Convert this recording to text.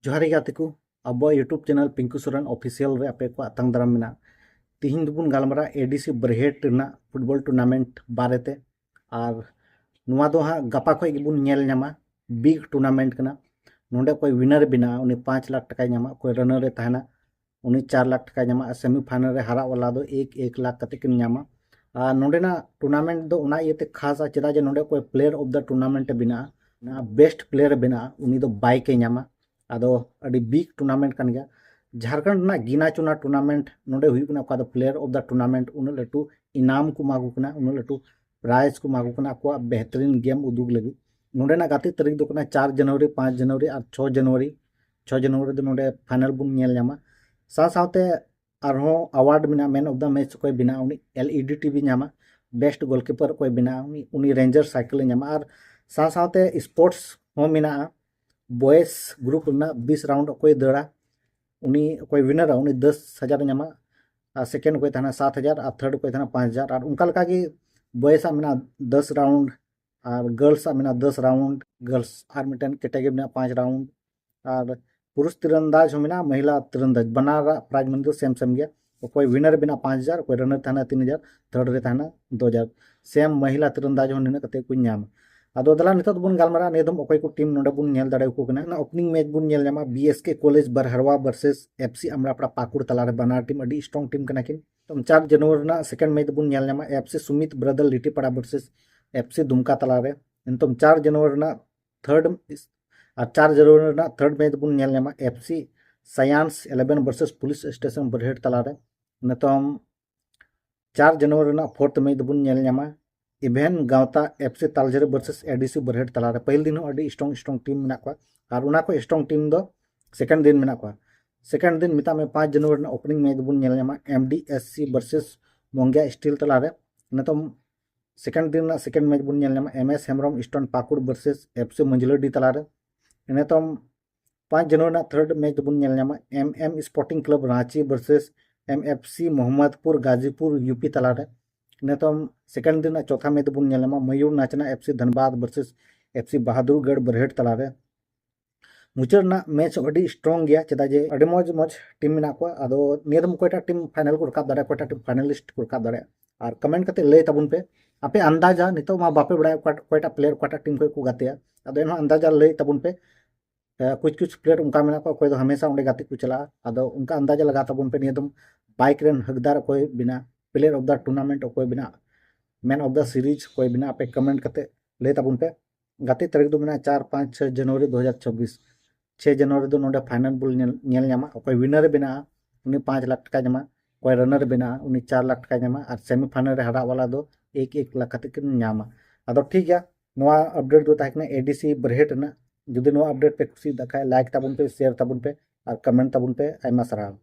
जोहार गाते को अब YouTube channel Pinku Soren official रे आपे को आतंग दाराम मेना तिहिन दुबुन गालमरा एडीसी बरहेट ना फुटबॉल टूर्नामेंट बारेते और नुआ दो हाँ गपा खो गिबुन नेल न्यामा बिग टूर्नामेंट कना नोंडे कोई विनर बिना उनी 5 लाख टका न्यामा कोई रनर रे तहना उनी 4 लाख टका न्यामा सेमीफाइनल रे हरा वाला दो 1 लाख कते किन न्यामा नोंडे ना टूर्नामेंट दो उना इते खास चेदा जे नोंडे कोई प्लेयर ऑफ द टूर्नामेंट बिना ना बेस्ट प्लेयर बिना उनी दो बाइक न्यामा आदो अड़ी बिग टूर्नामेंट कान गया झारखंड ना गिना चुना टूर्नामेंट नोंडे हुई कना का प्लेयर ऑफ द टूर्नामेंट उन लटू इनाम को मागू कना उन लटू प्राइज को मागू कना को बेहतरीन गेम उदुग लगी नोंडे ना गाती तारीख दो कना 4 जनवरी 5 जनवरी और 6 जनवरी दो नोंडे फाइनल बुन नेल न्यामा सा साथे आरहो अवार्ड बिना मैन ऑफ द मैच कोई बिना उनी LED TV Nyama best goalkeeper कोई बिना उनी रेंजर साइकिल न्यामा और सा साथे स्पोर्ट्स हो मिना बॉयस ग्रुप ना 20 राउंड कोई दड़ा उनी कोई विनर उनी 10,000 न्यामा सेकेंड कोई थाना 7,000 और थर्ड कोई थाना 5,000 और उनका लगा कि बॉयस मिना 10 राउंड और गर्ल्स मिना 10 राउंड गर्ल्स और मिटन कैटेगरी में 5 राउंड और पुरुष तीरंदाज मिना महिला तीरंदाज बनारा प्राइज मन दो सेम सेम गया कोई विनर बिना 5,000 कोई रनर थाना 3,000 थर्ड रे थाना 2,000 सेम महिला तीरंदाज निना कते को न्याम आदो दला नित बुन गालमारा नेदम ओकय को टीम नोडे बुन नेल दाड़े को कना ओपनिंग मैच बुन नेल न्यामा BSK college Barharwa versus FC Amrapara Pakur तलारे बनार टीम अडी स्ट्रांग टीम कना किन तो 4 जनवरी ना सेकंड मैच बुन नेल न्यामा FC Sumit brother Litipara versus FC Dumka तलारे एंतम 4 जनवरी ना थर्ड और 4 जनवरी ना थर्ड मैच बुन नेल न्यामा FC science 11 versus police station Barhet तलारे नतम 4 जनवरी ना फोर्थ मैच बुन नेल न्यामा इवेन गावता FC Taljhari versus ADC Barhet तलारे पहल दिन अडी स्ट्रांग टीम मेना को और उना को स्ट्रांग टीम दो सेकंड दिन मेना को सेकंड दिन मिता में 5 जनवरी ना ओपनिंग मैच बुन नेल न्यामा एमडीएससी वर्सेस मोंगिया स्टील तलारे नतम सेकंड दिन ना सेकंड मैच बुन नेल न्यामा MS Hembram eastern Pakur versus FC Manjuldih तलारे नतम 5 जनवरी ना थर्ड मैच बुन नेल न्यामा MM sporting club Ranchi versus MFC Mohammadpur Ghazipur UP तलारे नतम सेकंड दिन चौथा मैच बुन नेलमा मयूर नाचना FC Dhanbad versus FC Bahadurgarh Barhet तलारे मुचाद ना मैच अडी स्ट्रांग गया चेदा जे अडी मौज मौज टीम मेना को आदो नियम कोटा टीम फाइनल को रकाब दाड़े कोटा टीम फाइनलिस्ट को रकाब दाड़े और कमेंट करते लय तबुन पे आपे अंदाजा नितो मा बापे बड़ा कोटा प्लेयर कोटा टीम को गातेया आदो एन अंदाजा लय तबुन पे कुछ प्लेयर उनका मेना को कोई तो हमेशा उंडे गाते को चला आदो उनका अंदाजा लगा तबुन पे नियम बाइक रेन हकदार कोई बिना प्लेयर ऑफ द टूर्नामेंट कोई बिना मैन ऑफ द सीरीज कोई बिना आपे कमेंट करते ले तबुन पे गाते तारीख दो बिना 4, 5, 6 जनवरी 2024 6 जनवरी दो नोडे फाइनल बुल नेल न्यामा कोई विनर बिना उनी 5 लाख टका न्यामा कोई रनर बिना उनी 4 लाख टका न्यामा और सेमीफाइनल रे हरा वाला दो 1 लाख कते किन न्यामा आदो ठीक गया नोआ अपडेट दो ताकना एडीसी बरहेट ना जुदी नोआ अपडेट पे खुशी दखाय लाइक तबुन पे शेयर तबुन पे और कमेंट तबुन पे आयमा सराव।